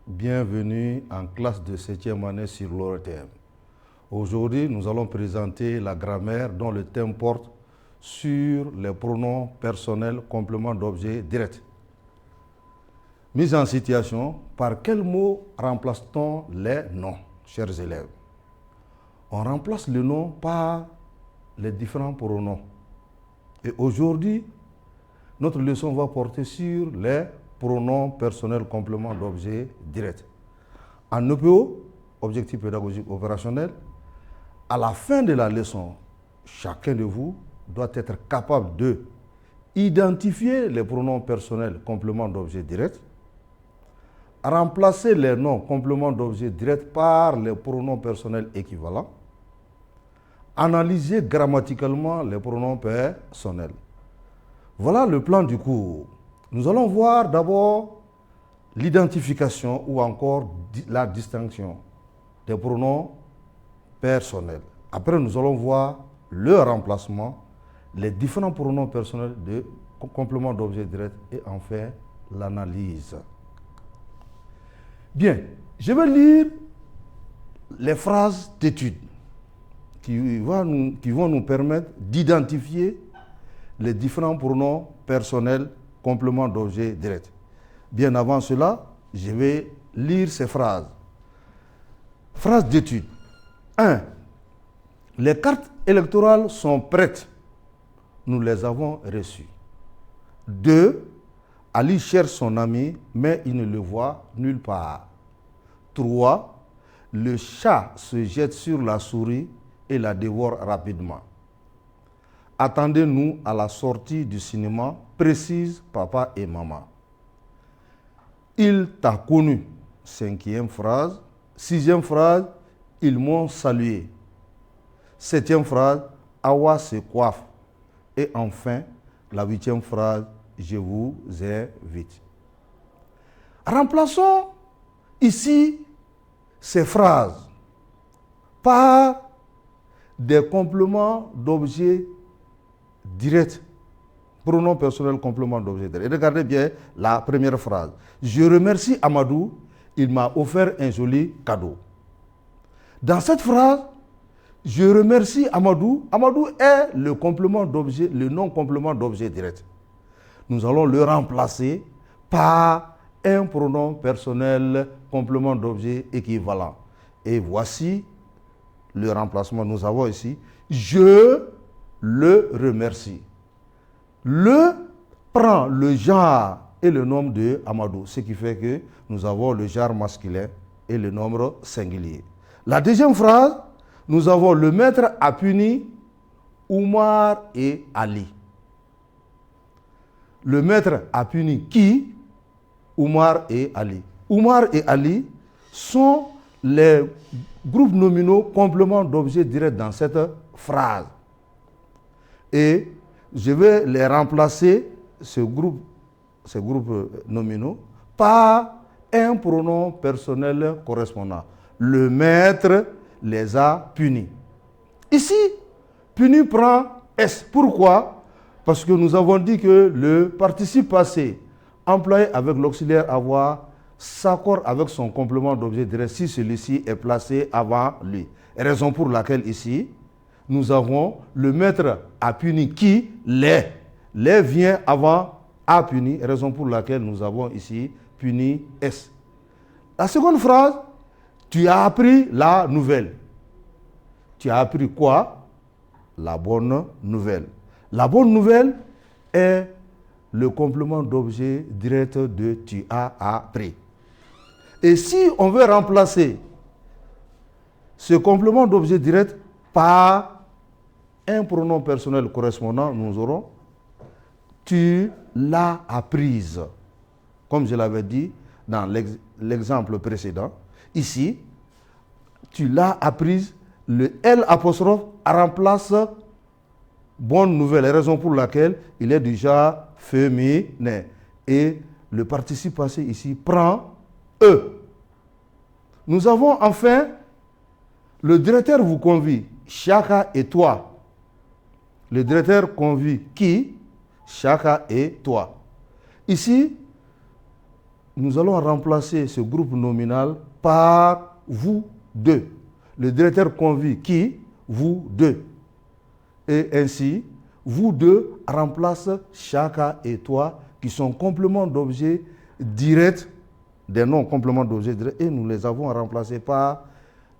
bienvenue en classe de 7e année sur l'ORTM. Aujourd'hui, nous allons présenter la grammaire dont le thème porte sur les pronoms personnels compléments d'objet direct. Mise en situation, par quel mot remplace-t-on les noms, chers élèves? On remplace le nom par les différents pronoms. Et aujourd'hui, notre leçon va porter sur les pronoms personnels compléments d'objet direct. En EPO, objectif pédagogique opérationnel, à la fin de la leçon, chacun de vous doit être capable de identifier les pronoms personnels compléments d'objet direct, remplacer les noms compléments d'objet direct par les pronoms personnels équivalents, analyser grammaticalement les pronoms personnels. Voilà le plan du cours. Nous allons voir d'abord l'identification ou encore la distinction des pronoms personnels. Après, nous allons voir le remplacement, les différents pronoms personnels de compléments d'objet direct et enfin l'analyse. Bien, je vais lire les phrases d'étude qui vont nous permettre d'identifier les différents pronoms personnels compléments d'objet direct. Bien avant cela, je vais lire ces phrases. Phrase d'étude. 1. Les cartes électorales sont prêtes. Nous les avons reçues. 2. Ali cherche son ami, mais il ne le voit nulle part. 3. Le chat se jette sur la souris et la dévore rapidement. Attendez-nous à la sortie du cinéma, précisent papa et maman. Il t'a connu. 5e phrase. 6e phrase, ils m'ont salué. 7e phrase, Awa se coiffe. Et enfin, la 8e phrase, je vous invite. Remplaçons ici ces phrases par des compléments d'objet direct. Pronom personnel complément d'objet direct. Et regardez bien la première phrase. Je remercie Amadou, il m'a offert un joli cadeau. Dans cette phrase, je remercie Amadou. Amadou est le complément d'objet, le nom complément d'objet direct. Nous allons le remplacer par un pronom personnel complément d'objet équivalent. Et voici le remplacement. Nous avons ici je le remercie. Le prend le genre et le nombre de Amadou, ce qui fait que nous avons le genre masculin et le nombre singulier. La deuxième phrase, nous avons le maître a puni Oumar et Ali. Le maître a puni qui? Oumar et Ali. Oumar et Ali sont les groupes nominaux compléments d'objet direct dans cette phrase. Et je vais les remplacer, ces groupes nominaux, par un pronom personnel correspondant. Le maître les a punis. Ici, puni prend S. Pourquoi? Parce que nous avons dit que le participe passé employé avec l'auxiliaire avoir s'accorde avec son complément d'objet direct si celui-ci est placé avant lui. Raison pour laquelle ici, nous avons le maître a puni qui? Les. Les vient avant a puni, raison pour laquelle nous avons ici puni S. La seconde phrase, tu as appris la nouvelle. Tu as appris quoi? La bonne nouvelle. La bonne nouvelle est le complément d'objet direct de tu as appris. Et si on veut remplacer ce complément d'objet direct par un pronom personnel correspondant, nous aurons tu l'as apprise. Comme je l'avais dit dans l'exemple précédent, ici, tu l'as apprise, le L apostrophe remplace bonne nouvelle, raison pour laquelle il est du genre féminin. Et le participe passé ici prend E. Nous avons enfin, le directeur vous convie, Chaka et toi. Le directeur convie qui? Chaka et toi. Ici, nous allons remplacer ce groupe nominal par vous deux. Le directeur convie qui? Vous deux. Et ainsi, vous deux remplace chacun et toi, qui sont compléments d'objet directs, des noms compléments d'objet directs, et nous les avons remplacés par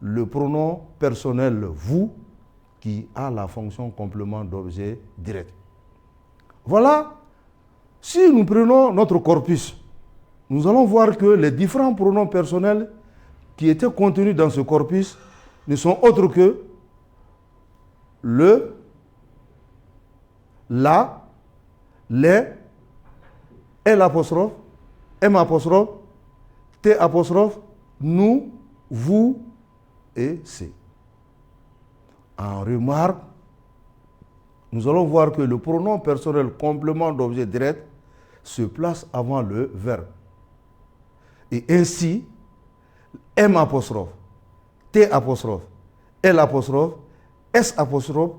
le pronom personnel vous, qui a la fonction complément d'objet direct. Voilà, si nous prenons notre corpus, nous allons voir que les différents pronoms personnels qui étaient contenus dans ce corpus ne sont autres que le, la, les, L apostrophe, M apostrophe, T apostrophe, nous, vous et C. En remarque, nous allons voir que le pronom personnel complément d'objet direct se place avant le verbe. Et ainsi, M apostrophe, T apostrophe, L apostrophe, S apostrophe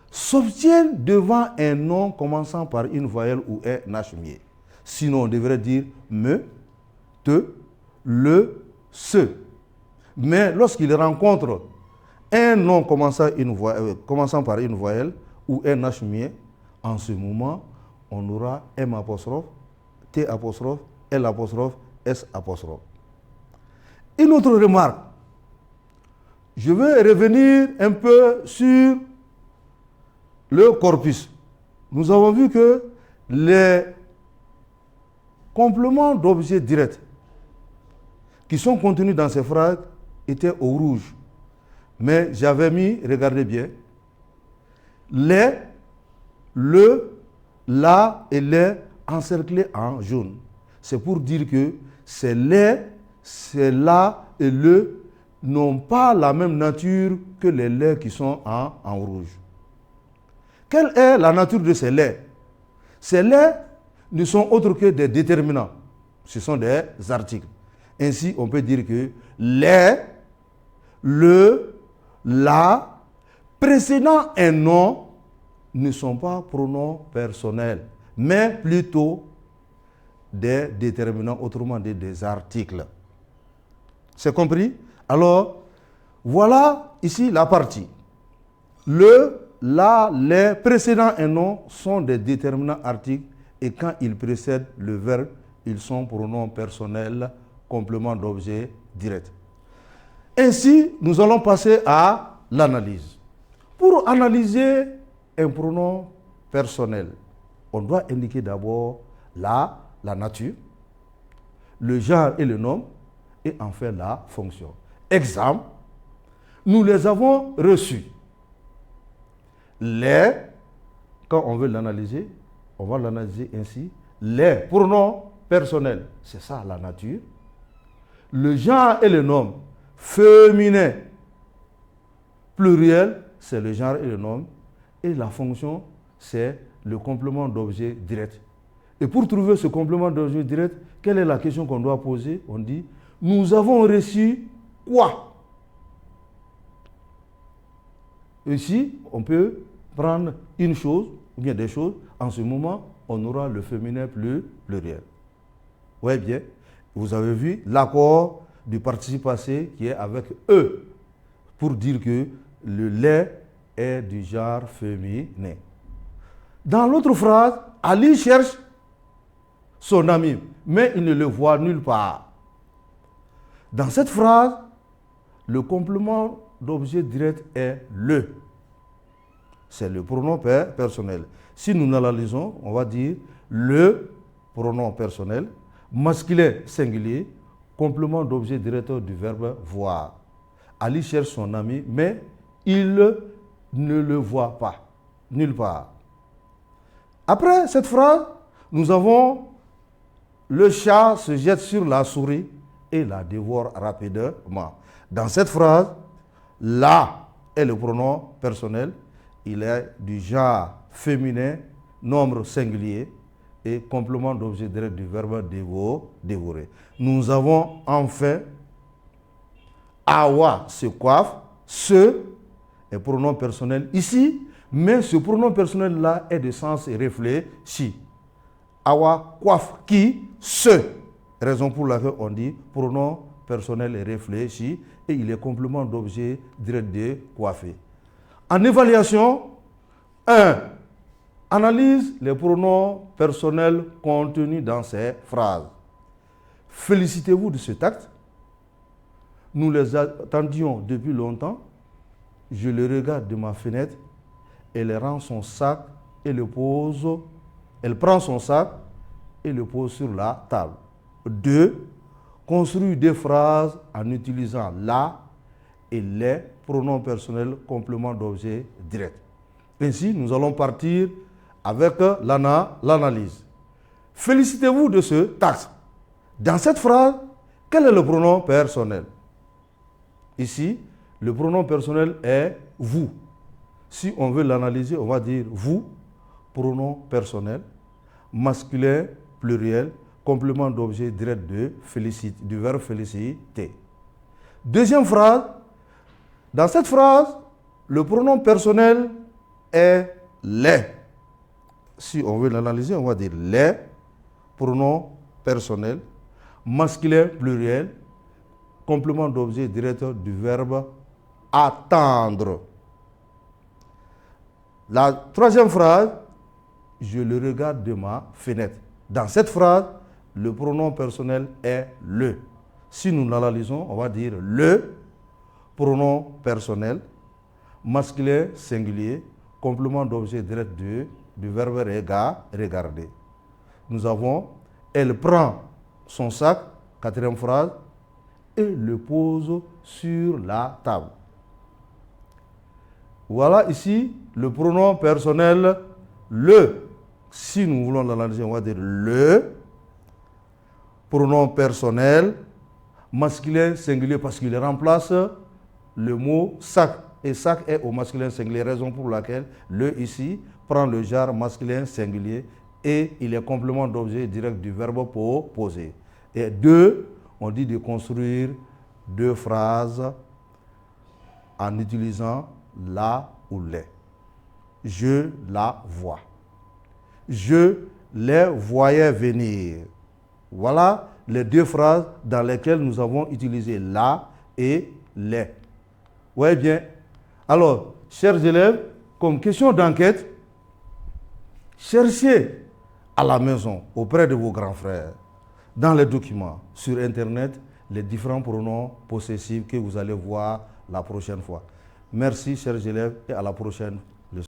s'obtiennent devant un nom commençant par une voyelle ou un H muet. Sinon, on devrait dire me, te, le, ce. Mais lorsqu'il rencontre un nom commençant par une voyelle ou un H muet, en ce moment, on aura M apostrophe, T apostrophe, L apostrophe, S apostrophe. Une autre remarque. Je vais revenir un peu sur le corpus. Nous avons vu que les compléments d'objets directs qui sont contenus dans ces phrases étaient au rouge. Mais j'avais mis, regardez bien, les, le, la et les encerclés en jaune. C'est pour dire que ces les, ces la et le n'ont pas la même nature que les les qui sont en rouge. Quelle est la nature de ces les? Ces les ne sont autres que des déterminants. Ce sont des articles. Ainsi, on peut dire que les, le, la, précédant un nom, ne sont pas pronoms personnels, mais plutôt des déterminants, autrement dit des articles. C'est compris? Alors, voilà ici la partie. Le, la, les, précédant un nom sont des déterminants articles et quand ils précèdent le verbe, ils sont pronoms personnels, complément d'objet direct. Ainsi, nous allons passer à l'analyse. Pour analyser un pronom personnel, on doit indiquer d'abord la nature, le genre et le nom, et enfin la fonction. Exemple, nous les avons reçus. Les, quand on veut l'analyser, on va l'analyser ainsi. Les pronoms personnels, c'est ça la nature. Le genre et le nom, féminin, pluriel, c'est le genre et le nom. Et la fonction, c'est le complément d'objet direct. Et pour trouver ce complément d'objet direct, quelle est la question qu'on doit poser? On dit, nous avons reçu quoi? Ici, on peut prendre une chose, ou bien des choses. En ce moment, on aura le féminin pluriel. Oui, bien. Vous avez vu l'accord du participe passé qui est avec E, pour dire que le lait est du genre féminin. Dans l'autre phrase, Ali cherche son ami, mais il ne le voit nulle part. Dans cette phrase, le complément d'objet direct est le. C'est le pronom personnel. Si nous l'analysons, on va dire le pronom personnel, masculin singulier, complément d'objet direct du verbe voir. Ali cherche son ami, mais il ne le voit pas, nulle part. Après cette phrase, nous avons le chat se jette sur la souris et la dévore rapidement. Dans cette phrase, la est le pronom personnel, il est du genre féminin, nombre singulier et complément d'objet direct du verbe dévorer. Nous avons enfin Awa se coiffe, ce est pronom personnel ici, mais ce pronom personnel-là est de sens réfléchi. Awa coiffe qui? Ce. raison pour laquelle on dit pronom personnel réfléchi et il est complément d'objet direct de coiffé. En évaluation, 1. Analyse les pronoms personnels contenus dans ces phrases. Félicitez-vous de cet acte. Nous les attendions depuis longtemps. Je le regarde de ma fenêtre. Elle rend son sac et le pose. Elle prend son sac et le pose sur la table. 2. Construire des phrases en utilisant la et les pronoms personnels compléments d'objet direct. Ainsi, nous allons partir avec l'analyse. Félicitez-vous de ce acte. Dans cette phrase, quel est le pronom personnel? Ici, le pronom personnel est vous. Si on veut l'analyser, on va dire vous, pronom personnel, masculin, pluriel, complément d'objet direct du verbe féliciter. Deuxième phrase, dans cette phrase, le pronom personnel est les. Si on veut l'analyser, on va dire les, pronom personnel, masculin, pluriel, complément d'objet direct du verbe attendre. La troisième phrase, je le regarde de ma fenêtre. Dans cette phrase, le pronom personnel est le. Si nous l'analysons, on va dire le pronom personnel, masculin singulier, complément d'objet direct du verbe regarder. Nous avons, elle prend son sac, quatrième phrase, et le pose sur la table. Voilà ici le pronom personnel le. Si nous voulons l'analyser, on va dire le pronom personnel masculin singulier parce qu'il remplace le mot sac. Et sac est au masculin singulier, raison pour laquelle le ici prend le genre masculin singulier et il est complément d'objet direct du verbe poser. Et 2, on dit de construire 2 phrases en utilisant la ou les. Je la vois. Je les voyais venir. Voilà les 2 phrases dans lesquelles nous avons utilisé la et les. Oui, bien. Alors, chers élèves, comme question d'enquête, cherchez à la maison, auprès de vos grands frères, dans les documents, sur Internet, les différents pronoms possessifs que vous allez voir la prochaine fois. Merci, chers élèves, et à la prochaine.